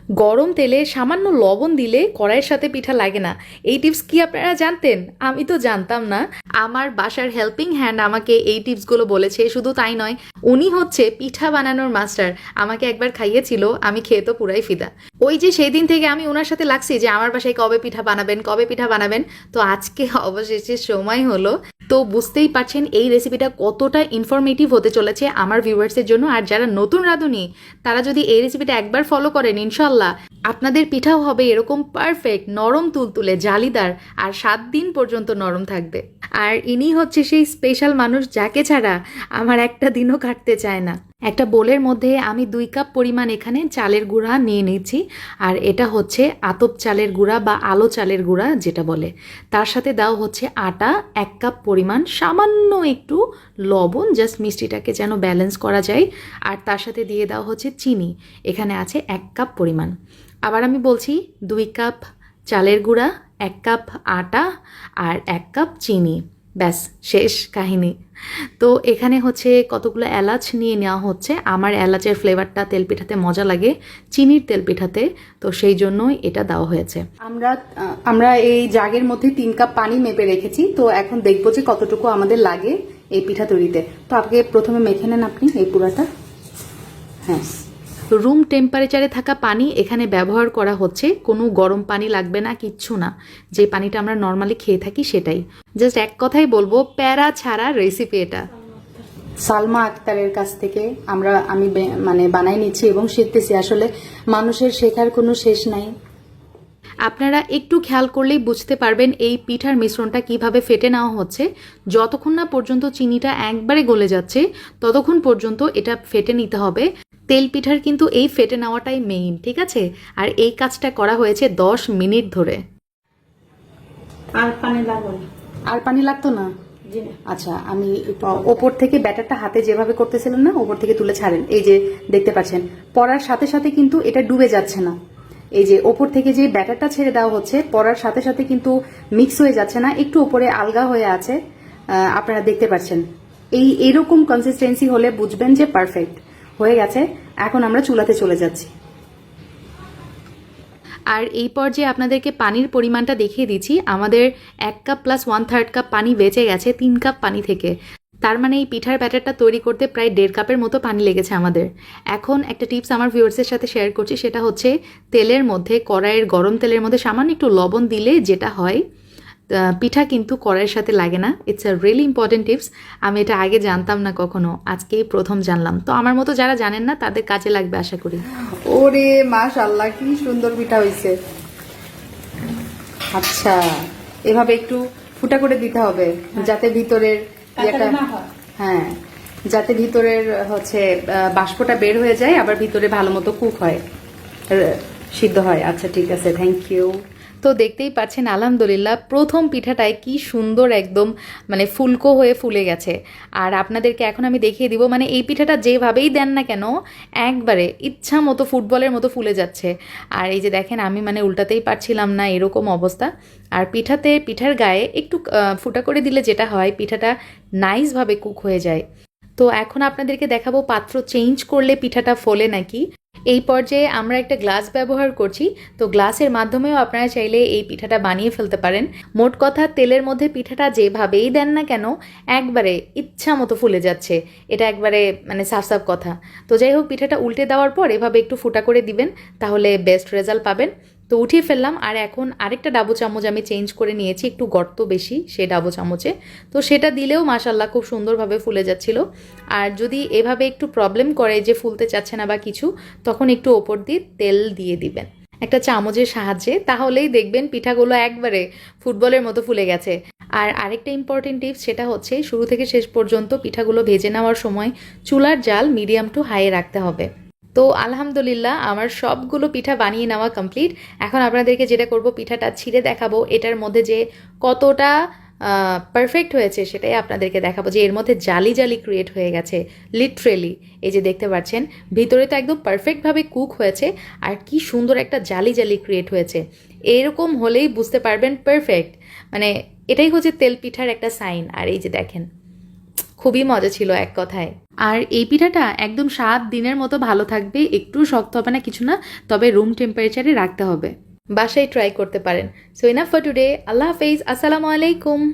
গরম তেলে সামান্য লবণ দিলে কড়াইয়ের সাথে পিঠা লাগে না। এই টিপস কি আপনারা জানতেন? আমি তো জানতাম না। আমার বাসার হেল্পিং হ্যান্ড আমাকে এই টিপসগুলো বলেছে। শুধু তাই নয়, উনি হচ্ছে পিঠা বানানোর মাস্টার। আমাকে একবার খাইয়েছিল, আমি খেয়ে তো পুরাই ফিদা। ওই যে সেই দিন থেকে আমি ওনার সাথে লাগছি যে আমার বাসায় কবে পিঠা বানাবেন, কবে পিঠা বানাবেন। তো আজকে অবশেষে সময় হলো। তো বুঝতেই পারছেন এই রেসিপিটা কতটা ইনফরমেটিভ হতে চলেছে আমার ভিউয়ার্সের জন্য। আর যারা নতুন রাঁধুনি তারা যদি এই রেসিপিটা একবার ফলো করেন, ইনশাল্লাহ আপনাদের পিঠাও হবে এরকম পারফেক্ট, নরম তুলতুলে, জালিদার, আর 7 দিন পর্যন্ত নরম থাকবে। আর ইনি হচ্ছে সেই স্পেশাল মানুষ যাকে ছাড়া আমার একটা দিনও কাটতে চায় না। একটা বোলের মধ্যে আমি 2 কাপ পরিমাণ এখানে চালের গুঁড়া নিয়ে নিচ্ছি। আর এটা হচ্ছে আতপ চালের গুঁড়া বা আলো চালের গুঁড়া যেটা বলে। তার সাথে দেওয়া হচ্ছে আটা 1 কাপ পরিমাণ, সামান্য একটু লবণ, জাস্ট মিষ্টিটাকে যেন ব্যালেন্স করা যায়। আর তার সাথে দিয়ে দেওয়া হচ্ছে চিনি, এখানে আছে 1 কাপ পরিমাণ। আবার আমি বলছি, 2 কাপ চালের গুঁড়া, 1 কাপ আটা আর 1 কাপ চিনি। ব্যাস, শেষ কাহিনী। তো এখানে হচ্ছে কতগুলো এলাচ নিয়ে নেওয়া হচ্ছে। আমার এলাচের ফ্লেভারটা তেলপিঠাতে মজা লাগে, চিনির তেলপিঠাতে, তো সেই জন্যই এটা দেওয়া হয়েছে। আমরা এই জাগের মধ্যে 3 কাপ পানি মেপে রেখেছি। তো এখন দেখবো যে কতটুকু আমাদের লাগে এই পিঠা তৈরিতে। তো আগে প্রথমে মেখে নেন আপনি এই পুরাটা। হ্যাঁ, রুম টেম্পারেচারে থাকা পানি এখানে ব্যবহার করা হচ্ছে, কোনো গরম পানি লাগবে না, কিচ্ছু না। যে পানিটা আমরা নর্মালি খেয়ে থাকি সেটাই। জাস্ট এক কথাই বলবো, প্যারা ছাড়া রেসিপি এটা। সালমা আক্তারের কাছ থেকে আমি মানে বানাই নিচ্ছি এবং শিখতেছি। আসলে মানুষের শেখার কোনো শেষ নাই। আপনারা একটু খেয়াল করলেই বুঝতে পারবেন এই পিঠার মিশ্রণটা কিভাবে ফেটে নেওয়া হচ্ছে। যতক্ষণ না পর্যন্ত চিনিটা একবারে গলে যাচ্ছে ততক্ষণ পর্যন্ত এটা ফেটে নিতে হবে। তেল পিঠার কিন্তু এই ফেটে নেওয়াটাই মেইন, ঠিক আছে? আর এই কাজটা করা হয়েছে 10 মিনিট ধরে। আর পানি লাগবে? আর পানি লাগতো না? আচ্ছা, আমি ওপর থেকে ব্যাটারটা হাতে যেভাবে করতেছিলাম না, ওপর থেকে তুলে ছাড়েন। এই যে দেখতে পাচ্ছেন, পড়ার সাথে সাথে কিন্তু এটা ডুবে যাচ্ছে না। এই যে ওপর থেকে যে ব্যাটারটা ছেড়ে দেওয়া হচ্ছে, পড়ার সাথে সাথে কিন্তু মিক্স হয়ে যাচ্ছে না, একটু উপরে আলগা হয়ে আছে। আপনারা দেখতে পাচ্ছেন, এরকম কনসিস্টেন্সি হলে বুঝবেন যে পারফেক্ট হয়ে গেছে। এখন আমরা চুলাতে চলে যাচ্ছি। আর এই পর্যায়ে আপনাদেরকে পানির পরিমাণটা দেখিয়ে দিচ্ছি। আমাদের 1 কাপ প্লাস 1/3 কাপ পানি বেঁচে গেছে 3 কাপ পানি থেকে। তার মানে এই পিঠার ব্যাটারটা তৈরি করতে প্রায় 1.5 কাপের মতো পানি লেগেছে আমাদের। এখন একটা টিপস আমার ভিউয়ার্সের সাথে শেয়ার করছি, সেটা হচ্ছে তেলের মধ্যে, কড়াইয়ের গরম তেলের মধ্যে সামান্য একটু লবণ দিলে যেটা হয়, পিঠা কিন্তু কড়াইয়ের সাথে লাগে না। It's a really important tips. আমি এটা আগে জানতাম না কখনো, আজকেই প্রথম জানলাম। তো আমার মতো যারা জানেন না তাদের কাজে লাগবে আশা করি। ওরে মাশাআল্লাহ, কি সুন্দর পিঠা হয়েছে। আচ্ছা, এভাবে একটু ফুটা করে দিতে হবে যাতে ভিতরের হ্যাঁ, যাতে ভিতরের হচ্ছে বাষ্পটা বের হয়ে যায়, আবার ভিতরে ভালো মতো কুক হয়, সিদ্ধ হয়। আচ্ছা ঠিক আছে, থ্যাংক ইউ। তো দেখতেই পাচ্ছেন আলহামদুলিল্লাহ প্রথম পিঠাটায় কি সুন্দর একদম মানে ফুলকো হয়ে ফুলে গেছে। আর আপনাদেরকে এখন আমি দেখিয়ে দিব, মানে এই পিঠাটা যেভাবেই দেন না কেন একবারে ইচ্ছা মতো ফুটবলের মতো ফুলে যাচ্ছে। আর এই যে দেখেন, আমি মানে উল্টাতেই পারছিলাম না, এরকম অবস্থা। আর পিঠার গায়ে একটু ফুটা করে দিলে যেটা হয়, পিঠাটা নাইসভাবে কুক হয়ে যায়। তো এখন আপনাদেরকে দেখাবো পাত্র চেঞ্জ করলে পিঠাটা ফোলে নাকি। এই পর্যায়ে আমরা একটা গ্লাস ব্যবহার করছি। তো গ্লাসের মাধ্যমেও আপনারা চাইলে এই পিঠাটা বানিয়ে ফেলতে পারেন। মোট কথা, তেলের মধ্যে পিঠাটা যেভাবেই দেন না কেন একবারে ইচ্ছা মতো ফুলে যাচ্ছে, এটা একবারে মানে সাফ সাফ কথা। তো যাই হোক, পিঠাটা উল্টে দেওয়ার পর এভাবে একটু ফুটা করে দিবেন, তাহলে বেস্ট রেজাল্ট পাবেন। তো উঠিয়ে ফেললাম। আর এখন আরেকটা ডাবু চামচ আমি চেঞ্জ করে নিয়েছি, একটু গর্ত বেশি সেই ডাবু চামচে। তো সেটা দিলেও মাশাল্লাহ খুব সুন্দরভাবে ফুলে যাচ্ছিল। আর যদি এভাবে একটু প্রবলেম করে যে ফুলতে চাচ্ছে না বা কিছু, তখন একটু ওপর দিয়ে তেল দিয়ে দিবেন একটা চামচের সাহায্যে, তাহলেই দেখবেন পিঠাগুলো একবারে ফুটবলের মতো ফুলে গেছে। আর আরেকটা ইম্পর্টেন্ট টিপস, সেটা হচ্ছে শুরু থেকে শেষ পর্যন্ত পিঠাগুলো ভেজে নেওয়ার সময় চুলার জাল মিডিয়াম টু হাইয়ে রাখতে হবে। তো আলহামদুলিল্লাহ আমার সবগুলো পিঠা বানিয়ে নেওয়া কমপ্লিট। এখন আপনাদেরকে যেটা করব, পিঠাটা ছিঁড়ে দেখাবো এটার মধ্যে যে কতটা পারফেক্ট হয়েছে, সেটাই আপনাদেরকে দেখাবো যে এর মধ্যে জালি জালি ক্রিয়েট হয়ে গেছে লিটারেলি। এই যে দেখতে পাচ্ছেন, ভিতরে তো একদম পারফেক্টভাবে কুক হয়েছে, আর কি সুন্দর একটা জালি জালি ক্রিয়েট হয়েছে। এরকম হলেই বুঝতে পারবেন পারফেক্ট, মানে এটাই হচ্ছে তেল পিঠার একটা সাইন। আর এই যে দেখেন, খুবই মজা ছিল এক কথায়। আর এই পিঠাটা একদম 7 দিনের মতো ভালো থাকবে, একটু শক্ত হবে না কিছু না, তবে রুম টেম্পারেচারে রাখতে হবে। বাসায় ট্রাই করতে পারেন। So enough for today. আল্লাহ হাফেজ, আসসালামু আলাইকুম।